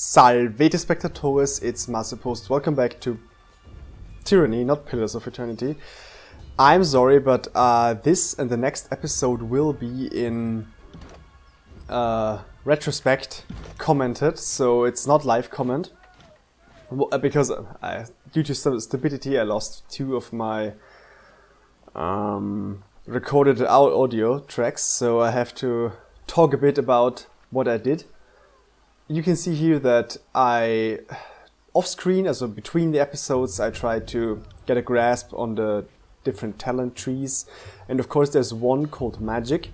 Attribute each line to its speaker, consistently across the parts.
Speaker 1: Salvete Spectatores, it's Masopust. Welcome back to Tyranny, not Pillars of Eternity. I'm sorry, but this and the next episode will be in retrospect commented, so it's not live comment. Because due to stupidity, I lost 2 of my recorded audio tracks, so I have to talk a bit about what I did. You can see here that off screen, also between the episodes, I tried to get a grasp on the different talent trees. And of course there's one called magic,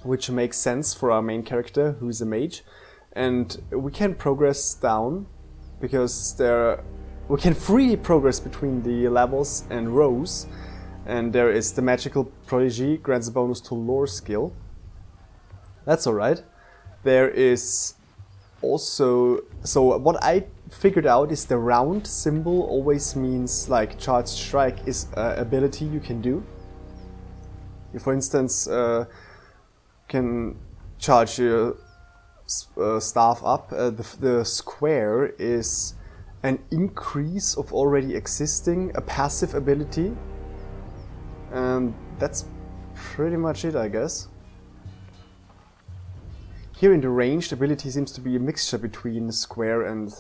Speaker 1: which makes sense for our main character, who's a mage. And we can progress down, because we can freely progress between the levels and rows. And there is the magical prodigy, grants a bonus to lore skill. That's alright. There is also, so what I figured out is the round symbol always means like charged strike is an ability you can do. You, for instance, can charge your staff up. The square is an increase of already existing, a passive ability. And that's pretty much it, I guess. Here in the ranged ability seems to be a mixture between square and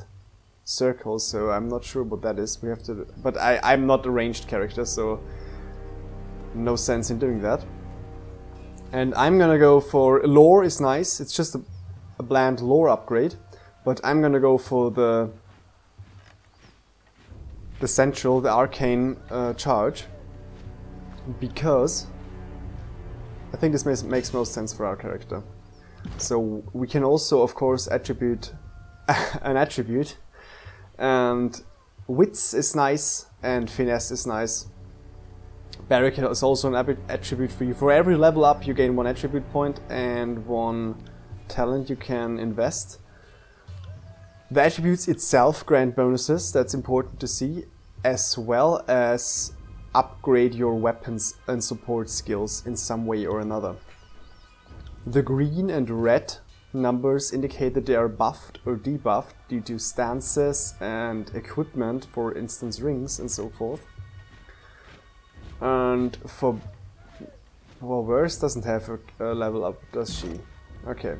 Speaker 1: circle, so I'm not sure what that is. We have to, but I'm not a ranged character, so no sense in doing that. And I'm gonna go for lore is nice. It's just a bland lore upgrade, but I'm gonna go for the central, the arcane charge, because I think this makes most sense for our character. So we can also, of course, attribute an attribute, and wits is nice and finesse is nice. Barrack is also an attribute for you. For every level up you gain 1 attribute point and 1 talent you can invest. The attributes itself grant bonuses, that's important to see, as well as upgrade your weapons and support skills in some way or another. The green and red numbers indicate that they are buffed or debuffed due to stances and equipment, for instance rings and so forth. And for... well, Verse doesn't have a level up, does she? Okay.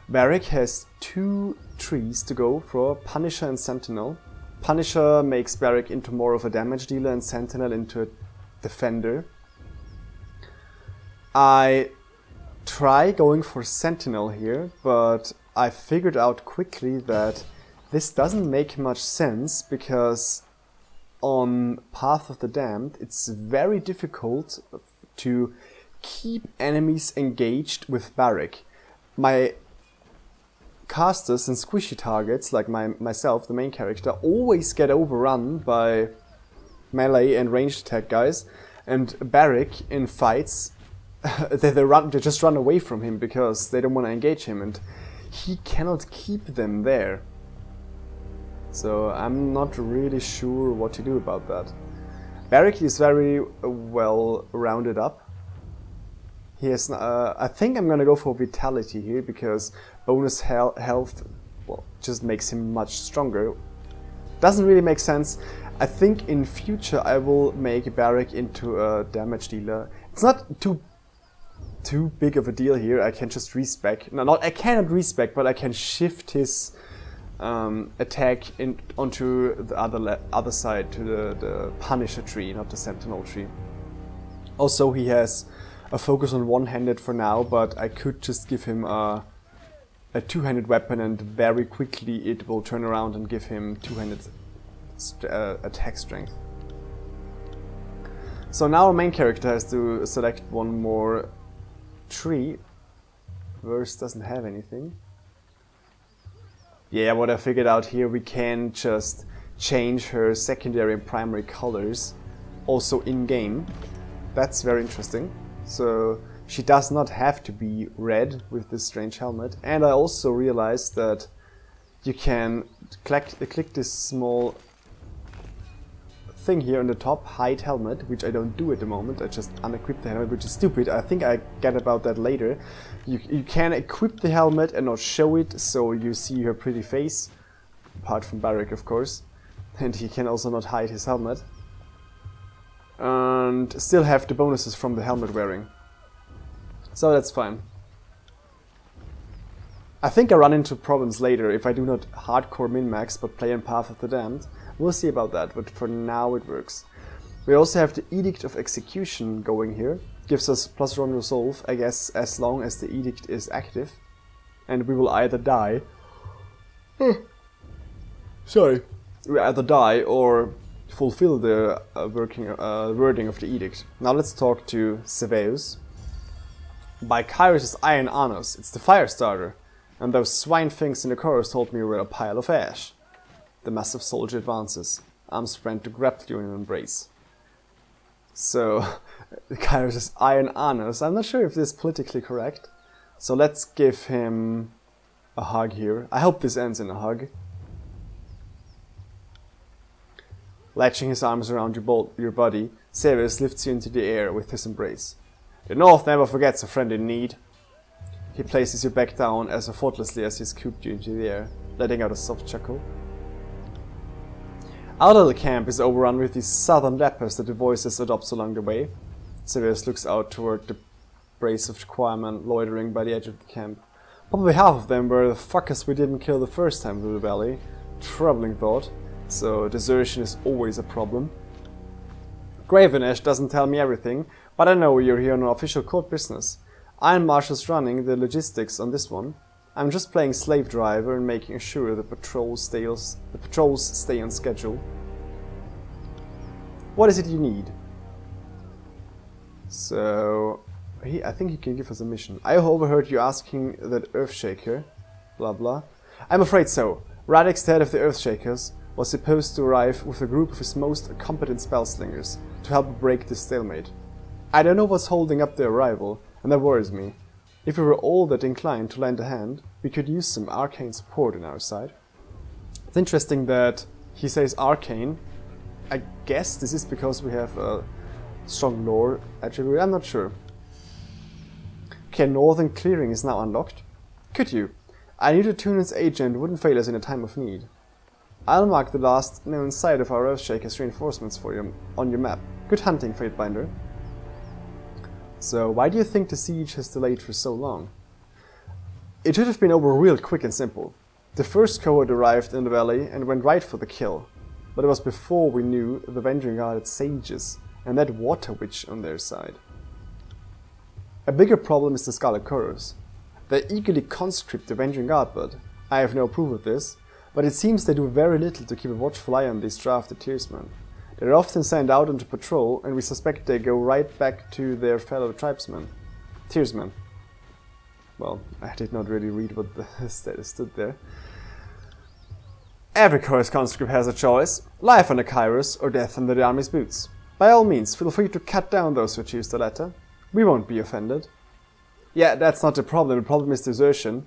Speaker 1: Barrack has 2 trees to go for, Punisher and Sentinel. Punisher makes Barrack into more of a damage dealer and Sentinel into a defender. I try going for Sentinel here, but I figured out quickly that this doesn't make much sense, because on Path of the Damned it's very difficult to keep enemies engaged with Barrack. My casters and squishy targets, like myself, the main character, always get overrun by melee and ranged attack guys, and Barrack in fights they just run away from him because they don't want to engage him, and he cannot keep them there. So I'm not really sure what to do about that. Barrack is very well rounded up. He has, I think I'm gonna go for Vitality here, because bonus health, well, just makes him much stronger. Doesn't really make sense. I think in future I will make Barrack into a damage dealer. It's not too big of a deal here. I can just respec. No, I cannot respec, but I can shift his attack onto the other side, to the Punisher tree, not the Sentinel tree. Also, he has a focus on one-handed for now, but I could just give him a two-handed weapon, and very quickly it will turn around and give him two-handed attack strength. So now our main character has to select one more tree. Verse doesn't have anything. Yeah, what I figured out here, we can just change her secondary and primary colors also in-game. That's very interesting. So she does not have to be red with this strange helmet. And I also realized that you can click this small thing here on the top, hide helmet, which I don't do at the moment. I just unequip the helmet, which is stupid. I think I get about that later. You can equip the helmet and not show it, so you see her pretty face. Apart from Barik, of course. And he can also not hide his helmet. And still have the bonuses from the helmet wearing. So that's fine. I think I run into problems later if I do not hardcore min-max but play in Path of the Damned. We'll see about that, but for now it works. We also have the Edict of Execution going here. Gives us +1 resolve, I guess, as long as the Edict is active. And we will either die... Sorry. We either die or fulfill the wording of the Edict. Now let's talk to Seveus. By Kyrus' Iron Honors, it's the fire starter. And those swine things in the chorus told me we were a pile of ash. The massive soldier advances, arms spread to grapple you in an embrace. So, Kyrus' Iron Honors, I'm not sure if this is politically correct. So let's give him a hug here. I hope this ends in a hug. Latching his arms around your body, Severus lifts you into the air with his embrace. The North never forgets a friend in need. He places you back down as effortlessly as he scooped you into the air, letting out a soft chuckle. Our little camp is overrun with these southern lepers that the voices adopts along the way. Severus looks out toward the brace of choirmen loitering by the edge of the camp. Probably half of them were the fuckers we didn't kill the first time through the valley. Troubling thought, so desertion is always a problem. Gravenesh doesn't tell me everything, but I know you're here on an official court business. Iron Marshal's running the logistics on this one. I'm just playing slave driver and making sure the patrols stay on schedule. What is it you need? So, I think he can give us a mission. I overheard you asking that Earthshaker, blah blah. I'm afraid so. Radix, the head of the Earthshakers, was supposed to arrive with a group of his most competent spellslingers to help break this stalemate. I don't know what's holding up their arrival, and that worries me. If we were all that inclined to lend a hand, we could use some arcane support on our side. It's interesting that he says arcane. I guess this is because we have a strong lore attribute, I'm not sure. Okay, Northern Clearing is now unlocked. Could you? I knew the Tunan's agent wouldn't fail us in a time of need. I'll mark the last known site of our Earthshaker's reinforcements for you on your map. Good hunting, Fatebinder. So, why do you think the siege has delayed for so long? It should have been over real quick and simple. The first cohort arrived in the valley and went right for the kill. But it was before we knew the Avenging Guard had sages and that water witch on their side. A bigger problem is the Scarlet Chorus. They eagerly conscript the Avenging Guard, but I have no proof of this, but it seems they do very little to keep a watchful eye on these drafted Tearsmen. They're often sent out onto patrol, and we suspect they go right back to their fellow tribesmen. Tearsmen. Well, I did not really read what the status stood there. Every Chorus conscript has a choice, life under Kyrus or death under the army's boots. By all means, feel free to cut down those who choose the latter. We won't be offended. Yeah, that's not the problem is desertion.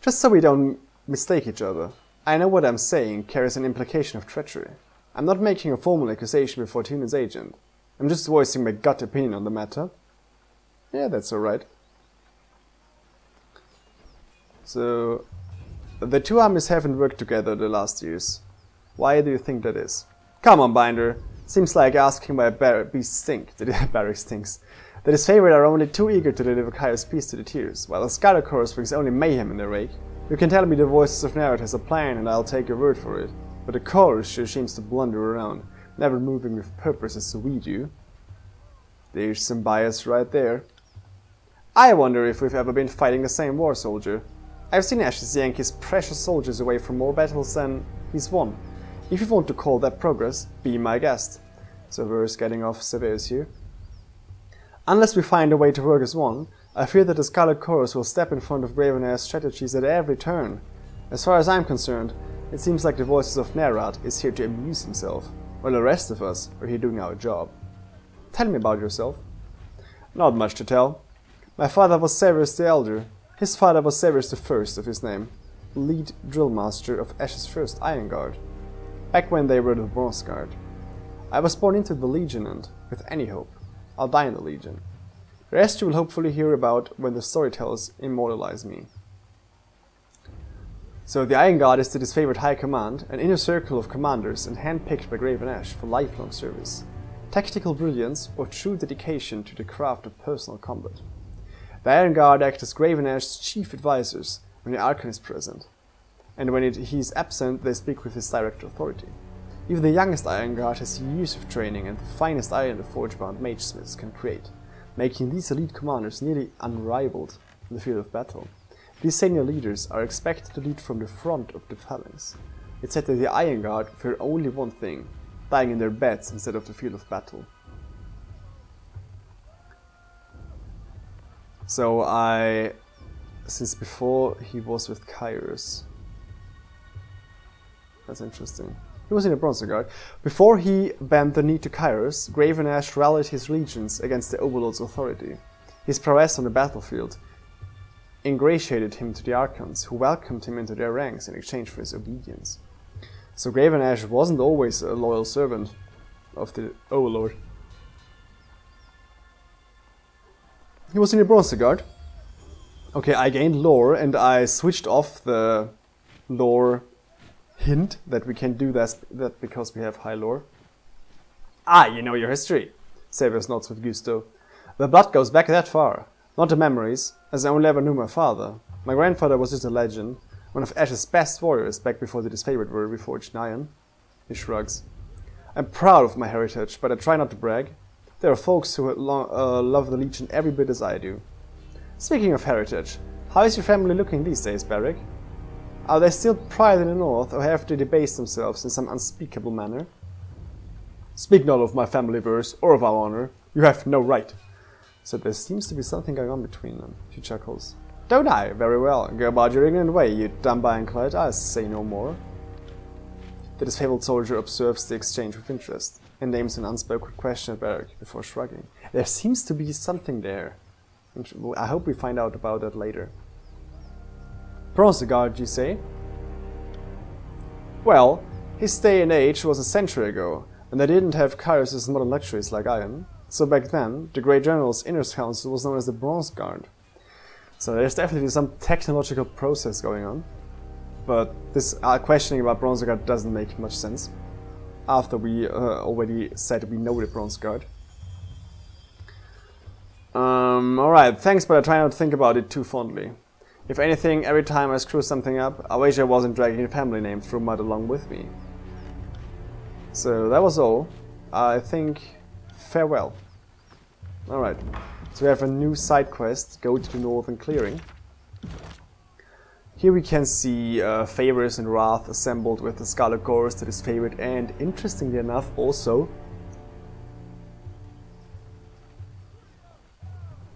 Speaker 1: Just so we don't mistake each other, I know what I'm saying carries an implication of treachery. I'm not making a formal accusation before Tunan's agent. I'm just voicing my gut opinion on the matter. Yeah, that's alright. So, the two armies haven't worked together the last years. Why do you think that is? Come on, Binder. Seems like asking why a beast stink. Barrack stinks. That his favorite are only too eager to deliver Kyrus' peace to the Tears, while the Scarlet Chorus brings only mayhem in their wake. You can tell me the Voices of Narod has a plan and I'll take your word for it. But the chorus sure seems to blunder around, never moving with purpose as we do. There's some bias right there. I wonder if we've ever been fighting the same war, soldier. I've seen Ashes yank his precious soldiers away from more battles than he's won. If you want to call that progress, be my guest. So we're getting off Severus here. Unless we find a way to work as one, I fear that the Scarlet Chorus will step in front of Gravenair's strategies at every turn. As far as I'm concerned, it seems like the Voices of Nerad is here to amuse himself, while the rest of us are here doing our job. Tell me about yourself. Not much to tell. My father was Severus the Elder. His father was Severus the First of his name, lead drill master of Ash's first Iron Guard, back when they were the Bronze Guard. I was born into the Legion and, with any hope, I'll die in the Legion. The rest you will hopefully hear about when the storytellers immortalize me. So the Iron Guard is the disfavored high command, an inner circle of commanders and handpicked by Graven Ash for lifelong service, tactical brilliance or true dedication to the craft of personal combat. The Iron Guard act as Graven Ash's chief advisors when the Archon is present, and when he is absent they speak with his direct authority. Even the youngest Iron Guard has years of training and the finest iron the forge-bound mage smiths can create, making these elite commanders nearly unrivaled in the field of battle. These senior leaders are expected to lead from the front of the phalanx. It's said that the Iron Guard fear only one thing, dying in their beds instead of the field of battle. So since before he was with Kairos. That's interesting. He was in the Bronze Guard. Before he bent the knee to Kairos, Graven Ash rallied his legions against the Overlord's authority. His prowess on the battlefield ingratiated him to the Archons, who welcomed him into their ranks in exchange for his obedience. So Graven Ash wasn't always a loyal servant of the Overlord. He was in the Bronze Guard. Okay, I gained lore and I switched off the lore hint that we can do that because we have high lore. Ah, you know your history, Saviors nods with gusto. The blood goes back that far. Not the memories, as I only ever knew my father. My grandfather was just a legend, one of Ash's best warriors back before the disfavored were reforged in iron. He shrugs. I'm proud of my heritage, but I try not to brag. There are folks who love the Legion every bit as I do. Speaking of heritage, how is your family looking these days, Barrick? Are they still pride in the north, or have they debased themselves in some unspeakable manner? Speak not of my family verse, or of our honor. You have no right. So there seems to be something going on between them, she chuckles. Don't I? Very well. Go about your ignorant way, you dumb ironclad. I'll say no more. The disfavored soldier observes the exchange with interest, and names an unspoken question at Barrick before shrugging. There seems to be something there. I hope we find out about that later. Bronze Guard, you say? Well, his day and age was a century ago, and they didn't have Kairos' modern luxuries like iron. So back then, the Great General's Inner Council was known as the Bronze Guard. So there's definitely some technological process going on. But this questioning about Bronze Guard doesn't make much sense, after we already said we know the Bronze Guard. Alright, thanks, but I try not to think about it too fondly. If anything, every time I screw something up, I wish I wasn't dragging a family name through mud along with me. So that was all. I think farewell. Alright, so we have a new side quest, go to the Northern Clearing. Here we can see Favors and Wrath assembled with the Scarlet Chorus that is favored, and interestingly enough also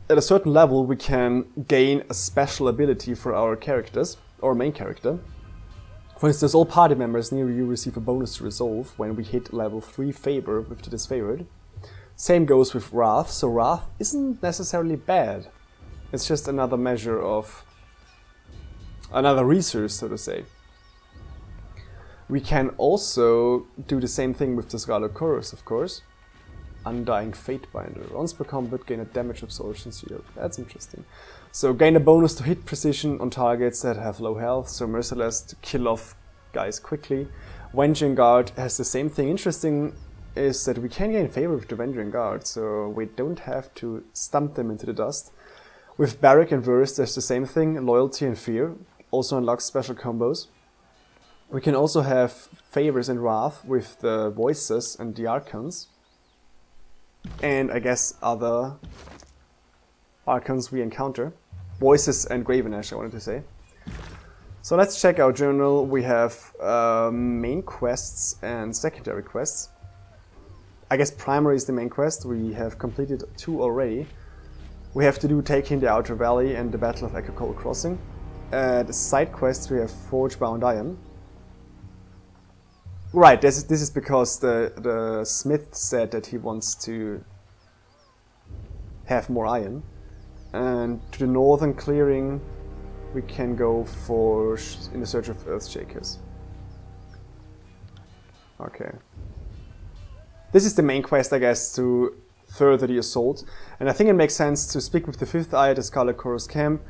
Speaker 1: at a certain level we can gain a special ability for our characters, or main character. For instance, all party members near you receive a bonus to resolve when we hit level 3 Favor with the disfavored. Same goes with Wrath, so Wrath isn't necessarily bad. It's just another measure of another resource, so to say. We can also do the same thing with the Scarlet Chorus, of course. Undying Fatebinder. Once per combat, gain a damage absorption shield. That's interesting. So gain a bonus to hit precision on targets that have low health, so Merciless to kill off guys quickly. Venging Guard has the same thing. Interesting is that we can gain favor with the Venging Guard, so we don't have to stump them into the dust. With Barrack and Verse, there's the same thing. Loyalty and Fear also unlocks special combos. We can also have Favors and Wrath with the Voices and the Archons. And I guess other Archons we encounter. Voices and Graven Ash, I wanted to say. So let's check our journal. We have main quests and secondary quests. I guess primary is the main quest. We have completed 2 already. We have to do Taking the Outer Valley and the Battle of Echo Cold Crossing. The side quests we have Forge-bound Iron. Right, this is because the smith said that he wants to have more iron. And to the Northern Clearing we can go for in the search of Earthshakers. Okay. This is the main quest, I guess, to further the assault. And I think it makes sense to speak with the Fifth Eye at the Scarlet Chorus camp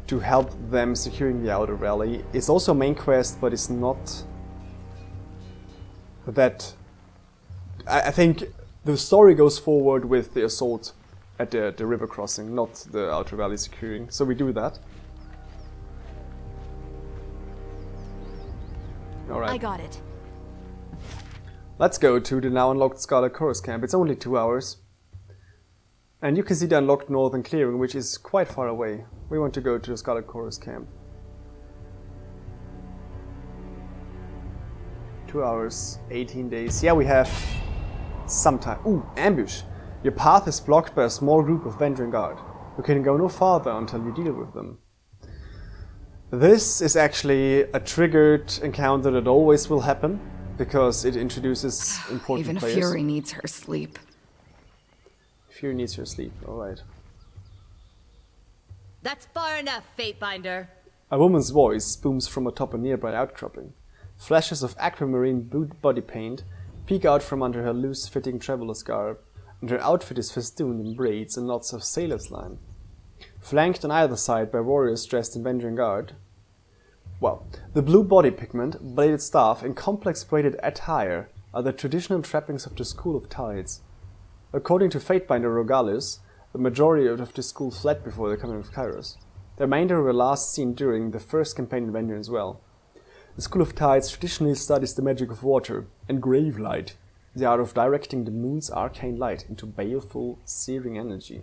Speaker 1: to help them securing the Outer Valley. It's also a main quest, but it's not that... I think the story goes forward with the assault at the river crossing, not the Outer Valley securing. So we do that. Alright.
Speaker 2: I got it.
Speaker 1: Let's go to the now unlocked Scarlet Chorus camp. It's only 2 hours. And you can see the unlocked northern clearing, which is quite far away. We want to go to the Scarlet Chorus camp. 2 hours, 18 days. Yeah, we have some time. Ooh, ambush. Your path is blocked by a small group of Venturing Guard. You can go no farther until you deal with them. This is actually a triggered encounter that always will happen, because it introduces important
Speaker 2: Even
Speaker 1: players.
Speaker 2: Fury needs her sleep.
Speaker 1: Fury needs her sleep, alright.
Speaker 3: That's far enough, Fatebinder.
Speaker 1: A woman's voice booms from atop a nearby outcropping. Flashes of aquamarine body paint peek out from under her loose-fitting traveler's garb, and her outfit is festooned in braids and knots of sailor's line. Flanked on either side by warriors dressed in Venturing Guard. Well, the blue body pigment, bladed staff, and complex braided attire are the traditional trappings of the School of Tides. According to Fatebinder Rogalis, the majority of the school fled before the coming of Kairos. The remainder were last seen during the first campaign in Venturing as well. The School of Tides traditionally studies the magic of water and grave light, the art of directing the moon's arcane light into baleful, searing energy.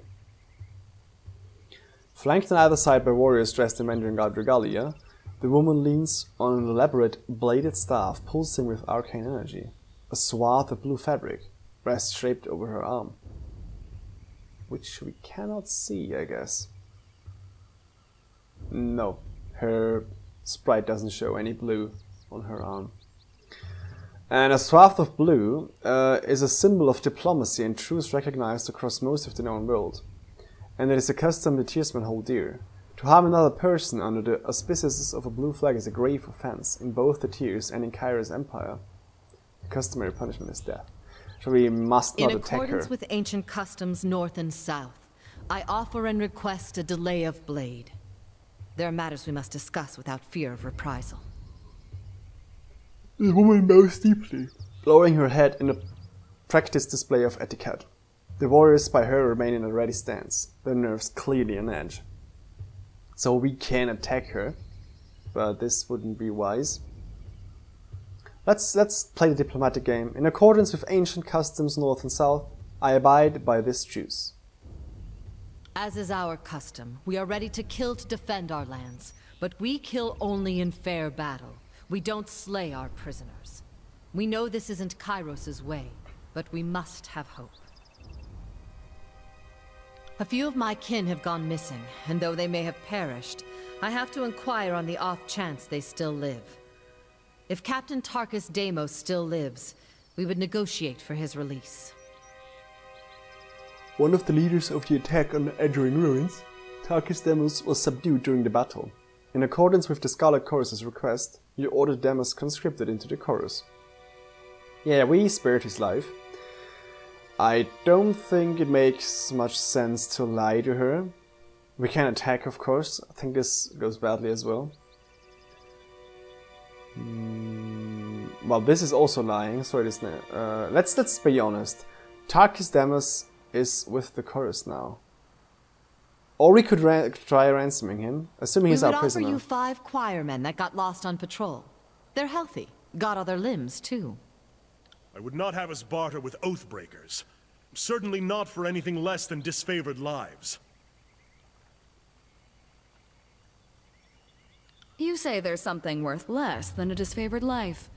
Speaker 1: Flanked on either side by warriors dressed in Venturing Guard regalia, the woman leans on an elaborate bladed staff pulsing with arcane energy. A swath of blue fabric rests shaped over her arm, which we cannot see, I guess. No, her sprite doesn't show any blue on her arm. And a swath of blue is a symbol of diplomacy and truce recognized across most of the known world. And it is a custom the Tearsmen hold dear. To harm another person under the auspices of a blue flag is a grave offense in both the Tears and in Kairos Empire. The customary punishment is death. So we must not attack her.
Speaker 3: In accordance with ancient customs north and south, I offer and request a delay of blade. There are matters we must discuss without fear of reprisal.
Speaker 1: The woman bows deeply, lowering her head in a practiced display of etiquette. The warriors by her remain in a ready stance, their nerves clearly on edge. So we can attack her, but this wouldn't be wise. Let's play the diplomatic game. In accordance with ancient customs north and south, I abide by this truce.
Speaker 3: As is our custom, we are ready to kill to defend our lands, but we kill only in fair battle. We don't slay our prisoners. We know this isn't Kairos' way, but we must have hope. A few of my kin have gone missing, and though they may have perished, I have to inquire on the off chance they still live. If Captain Tarkus Deimos still lives, we would negotiate for his release.
Speaker 1: One of the leaders of the attack on the Edgering ruins, Tarkus Deimos, was subdued during the battle. In accordance with the Scarlet Chorus's request, you ordered Deimos conscripted into the chorus. Yeah, we spared his life. I don't think it makes much sense to lie to her. We can attack, of course. I think this goes badly as well. Well, this is also lying, so it is. Let's be honest. Tarkus Deimos is with the chorus now. Or we could try ransoming him, assuming he's our prisoner.
Speaker 3: We would offer you 5 choirmen that got lost on patrol. They're healthy, got other limbs too.
Speaker 4: I would not have us barter with oathbreakers. Certainly not for anything less than disfavored lives.
Speaker 2: You say there's something worth less than a disfavored life.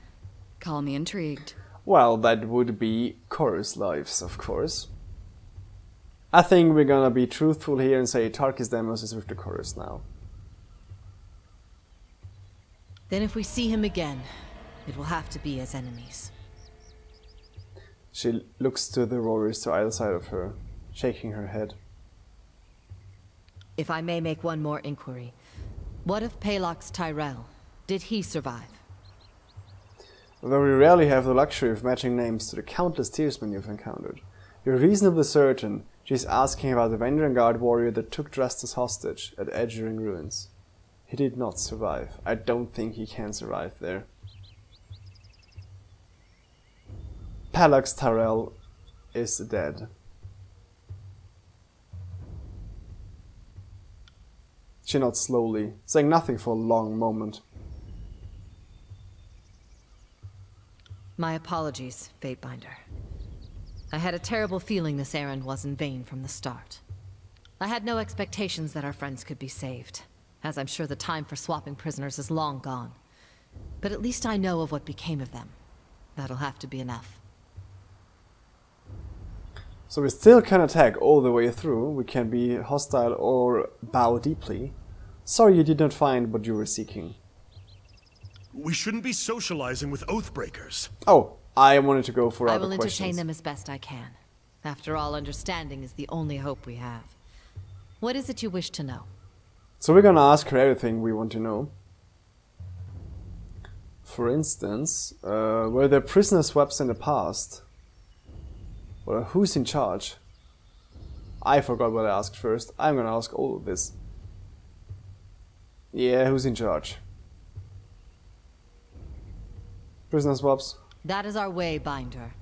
Speaker 2: Call me intrigued.
Speaker 1: Well, that would be chorus lives, of course. I think we're gonna be truthful here and say Tarkus Deimos is with the chorus now.
Speaker 3: Then if we see him again, it will have to be as enemies.
Speaker 1: She looks to the warriors to either side of her, shaking her head.
Speaker 3: If I may make one more inquiry, what of Palox Tyrell? Did he survive?
Speaker 1: Though we rarely have the luxury of matching names to the countless tearsmen you've encountered, you're reasonably certain she's asking about the Vanguard warrior that took Justice hostage at Edgering Ruins. He did not survive. I don't think he can survive there. Palax Tyrell is dead. She nods slowly, saying nothing for a long moment.
Speaker 3: My apologies, Fatebinder. I had a terrible feeling this errand was in vain from the start. I had no expectations that our friends could be saved, as I'm sure the time for swapping prisoners is long gone. But at least I know of what became of them. That'll have to be enough.
Speaker 1: So we still can attack all the way through. We can be hostile or bow deeply. Sorry you did not find what you were seeking.
Speaker 4: We shouldn't be socializing with Oathbreakers.
Speaker 1: Oh, I wanted to go for
Speaker 3: I
Speaker 1: other
Speaker 3: will
Speaker 1: questions.
Speaker 3: entertain them as best I can. After all, understanding is the only hope we have. What is it you wish to know?
Speaker 1: So we're gonna ask her everything we want to know. For instance, were there prisoner swaps in the past? Or who's in charge? I forgot what I asked first. I'm gonna ask all of this. Yeah, who's in charge? Prisoner swaps?
Speaker 3: That is our way, Binder.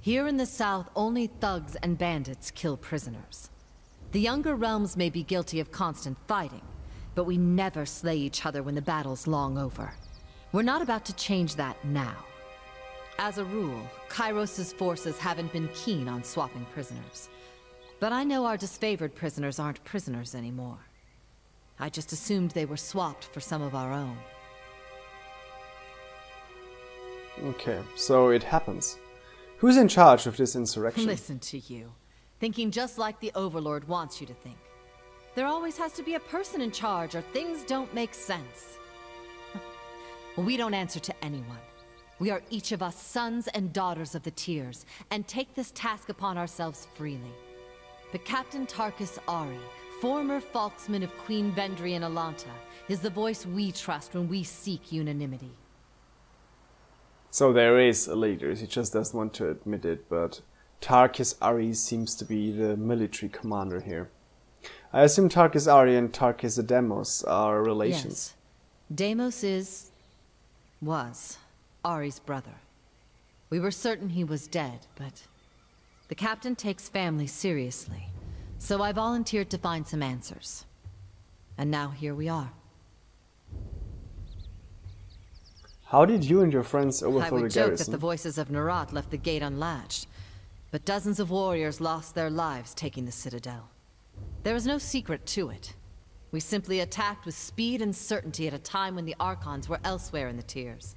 Speaker 3: Here in the south, only thugs and bandits kill prisoners. The younger realms may be guilty of constant fighting, but we never slay each other when the battle's long over. We're not about to change that now. As a rule, Kairos' forces haven't been keen on swapping prisoners. But I know our disfavored prisoners aren't prisoners anymore. I just assumed they were swapped for some of our own.
Speaker 1: Okay, so it happens. Who's in charge of this insurrection?
Speaker 3: Listen to you. Thinking just like the Overlord wants you to think. There always has to be a person in charge or things don't make sense. We don't answer to anyone. We are each of us sons and daughters of the Tears, and take this task upon ourselves freely. But Captain Tarkus Ari, former Falksman of Queen Vendry and Alanta, is the voice we trust when we seek unanimity.
Speaker 1: So there is a leader, he just doesn't want to admit it, but Tarkus Ari seems to be the military commander here. I assume Tarkus Ari and Tarkus Demos are relations.
Speaker 3: Yes. Deimos was Ari's brother. We were certain he was dead, but the captain takes family seriously, so I volunteered to find some answers. And now here we are.
Speaker 1: How did you and your friends
Speaker 3: I
Speaker 1: overthrow the
Speaker 3: would joke that
Speaker 1: garrison?
Speaker 3: the voices of Nerat left the gate unlatched, but dozens of warriors lost their lives taking the citadel. There was no secret to it. We simply attacked with speed and certainty at a time when the Archons were elsewhere in the Tears.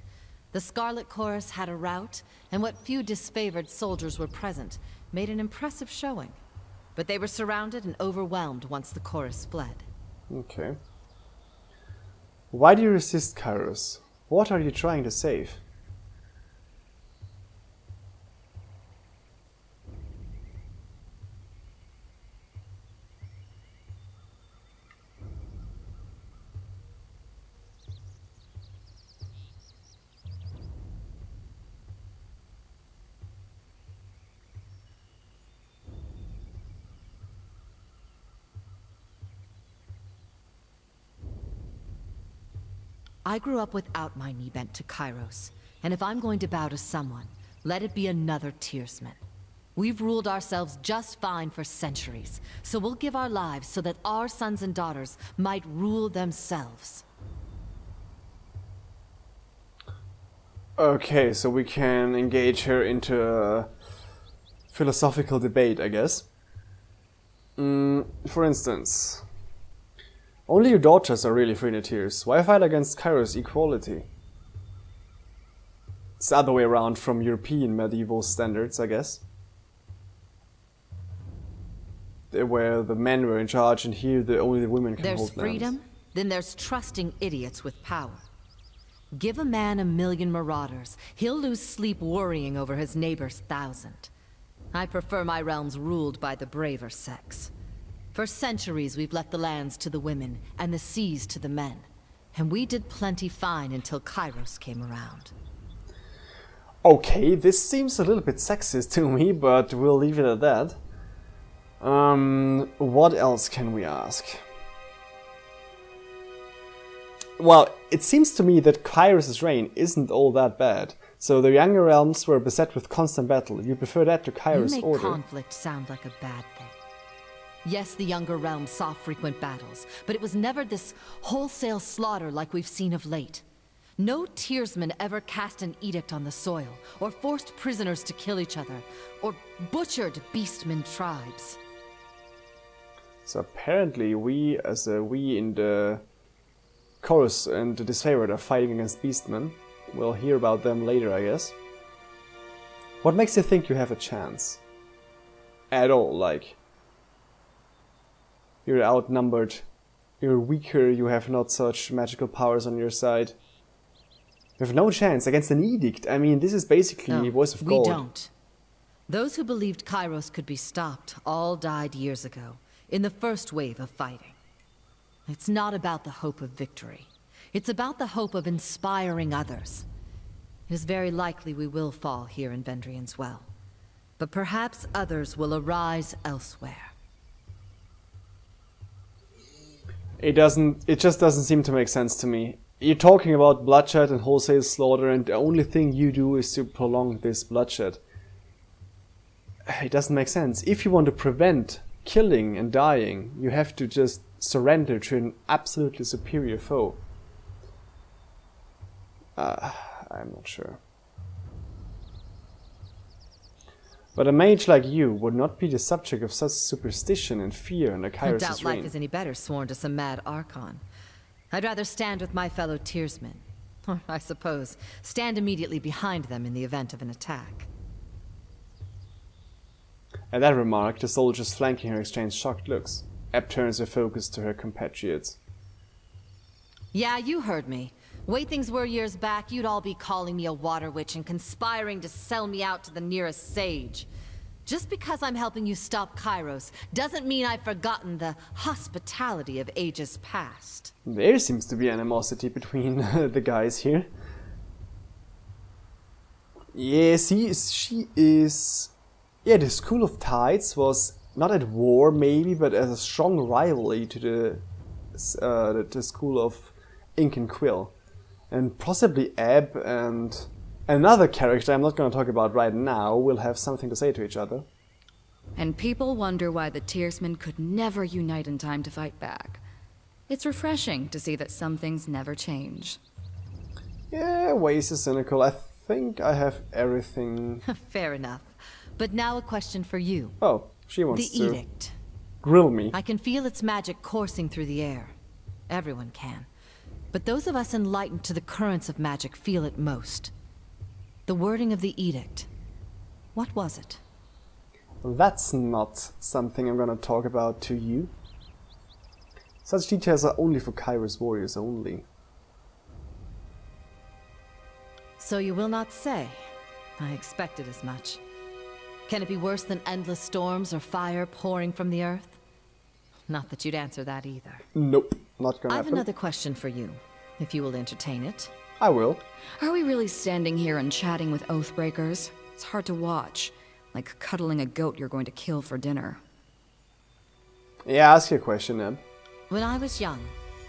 Speaker 3: The Scarlet Chorus had a rout, and what few disfavored soldiers were present made an impressive showing. But they were surrounded and overwhelmed once the chorus fled.
Speaker 1: Okay. Why do you resist Kairos? What are you trying to save?
Speaker 3: I grew up without my knee bent to Kairos, and if I'm going to bow to someone, let it be another Tearsman. We've ruled ourselves just fine for centuries, so we'll give our lives so that our sons and daughters might rule themselves.
Speaker 1: Okay, so we can engage her into a philosophical debate, I guess. For instance, only your daughters are really free in the Tears. Why fight against Kairos equality? It's the other way around from European medieval standards, I guess. Where the men were in charge, and here only the women can
Speaker 3: There's
Speaker 1: hold lands.
Speaker 3: freedom, then there's trusting idiots with power. Give a man 1,000,000 marauders, he'll lose sleep worrying over his neighbor's 1,000. I prefer my realms ruled by the braver sex. For centuries we've left the lands to the women, and the seas to the men. And we did plenty fine until Kairos came around.
Speaker 1: Okay, this seems a little bit sexist to me, but we'll leave it at that. What else can we ask? Well, it seems to me that Kairos' reign isn't all that bad. So the younger realms were beset with constant battle. You prefer that to Kairos'
Speaker 3: You make
Speaker 1: order?
Speaker 3: conflict sound like a bad thing. Yes, the younger realms saw frequent battles, but it was never this wholesale slaughter like we've seen of late. No Tearsman ever cast an edict on the soil, or forced prisoners to kill each other, or butchered beastmen tribes.
Speaker 1: So apparently we in the chorus and the disfavored are fighting against beastmen. We'll hear about them later, I guess. What makes you think you have a chance? At all, like... You're outnumbered, you're weaker, you have not such magical powers on your side. You have no chance against an edict. I mean, this is basically Voice of God.
Speaker 3: We don't. Those who believed Kairos could be stopped all died years ago, in the first wave of fighting. It's not about the hope of victory. It's about the hope of inspiring others. It is very likely we will fall here in Vendrian's Well. But perhaps others will arise elsewhere.
Speaker 1: It just doesn't seem to make sense to me. You're talking about bloodshed and wholesale slaughter, and the only thing you do is to prolong this bloodshed. It doesn't make sense. If you want to prevent killing and dying, you have to just surrender to an absolutely superior foe. I'm not sure. But a mage like you would not be the subject of such superstition and fear under
Speaker 3: I
Speaker 1: Kairos'
Speaker 3: doubt
Speaker 1: reign.
Speaker 3: life is any better sworn to some mad archon. I'd rather stand with my fellow Tearsmen. Or, I suppose, stand immediately behind them in the event of an attack.
Speaker 1: At that remark, the soldiers flanking her exchange shocked looks. Ebb turns her focus to her compatriots.
Speaker 3: Yeah, you heard me. Way things were years back, you'd all be calling me a water witch and conspiring to sell me out to the nearest sage. Just because I'm helping you stop Kairos doesn't mean I've forgotten the hospitality of ages past.
Speaker 1: There seems to be animosity between the guys here. Yeah, see, she is... Yeah, the School of Tides was not at war, maybe, but as a strong rivalry to the School of Ink and Quill. And possibly Ebb and another character I'm not going to talk about right now will have something to say to each other.
Speaker 2: And people wonder why the Tearsmen could never unite in time to fight back. It's refreshing to see that some things never change.
Speaker 1: Yeah, ways is cynical. I think I have everything.
Speaker 3: Fair enough. But now a question for you.
Speaker 1: Oh, she wants
Speaker 3: The
Speaker 1: to
Speaker 3: edict.
Speaker 1: grill me.
Speaker 3: I can feel its magic coursing through the air. Everyone can. But those of us enlightened to the currents of magic feel it most. The wording of the edict. What was it?
Speaker 1: That's not something I'm going to talk about to you. Such details are only for Kairos warriors only.
Speaker 3: So you will not say. I expected as much. Can it be worse than endless storms or fire pouring from the earth? Not that you'd answer that either.
Speaker 1: Nope, not gonna
Speaker 3: I have
Speaker 1: happen.
Speaker 3: another question for you, if you will entertain it.
Speaker 1: I will.
Speaker 2: Are we really standing here and chatting with Oathbreakers? It's hard to watch. Like cuddling a goat you're going to kill for dinner.
Speaker 1: Yeah, ask your question, Eb.
Speaker 3: When I was young,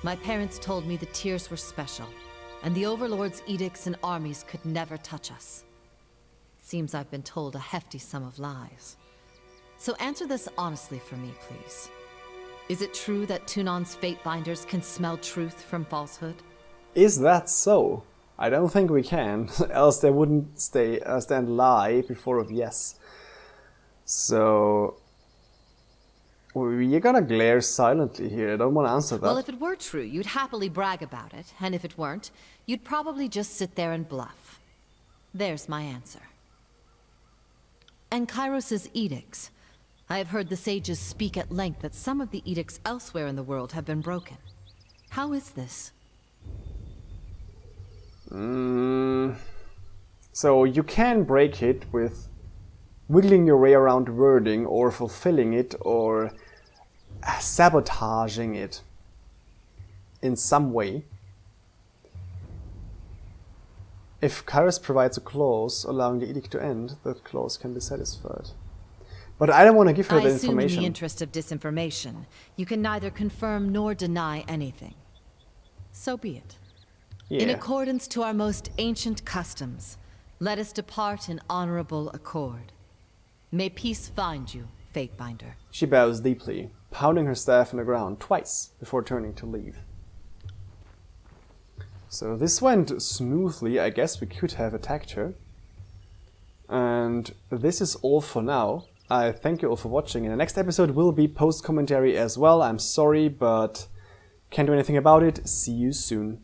Speaker 3: my parents told me the Tears were special, and the Overlord's edicts and armies could never touch us. Seems I've been told a hefty sum of lies. So answer this honestly for me, please. Is it true that Tunon's Fatebinders can smell truth from falsehood?
Speaker 1: Is that so? I don't think we can, else they wouldn't stand lie before of yes. So... We're gonna glare silently here, I don't want to answer that.
Speaker 3: Well, if it were true, you'd happily brag about it, and if it weren't, you'd probably just sit there and bluff. There's my answer. And Kairos' edicts. I have heard the sages speak at length that some of the edicts elsewhere in the world have been broken. How is this?
Speaker 1: So you can break it with wiggling your way around wording or fulfilling it or sabotaging it in some way. If Kairos provides a clause allowing the edict to end, that clause can be satisfied. But I don't want to give her
Speaker 3: I
Speaker 1: the
Speaker 3: assume in
Speaker 1: information.
Speaker 3: the interest of disinformation, you can neither confirm nor deny anything. So be it. In
Speaker 1: Yeah.
Speaker 3: accordance to our most ancient customs, let us depart in honorable accord. May peace find you, Fatebinder.
Speaker 1: She bows deeply, pounding her staff on the ground twice before turning to leave. So this went smoothly. I guess we could have attacked her. And this is all for now. I thank you all for watching. In the next episode will be post-commentary as well. I'm sorry, but can't do anything about it. See you soon.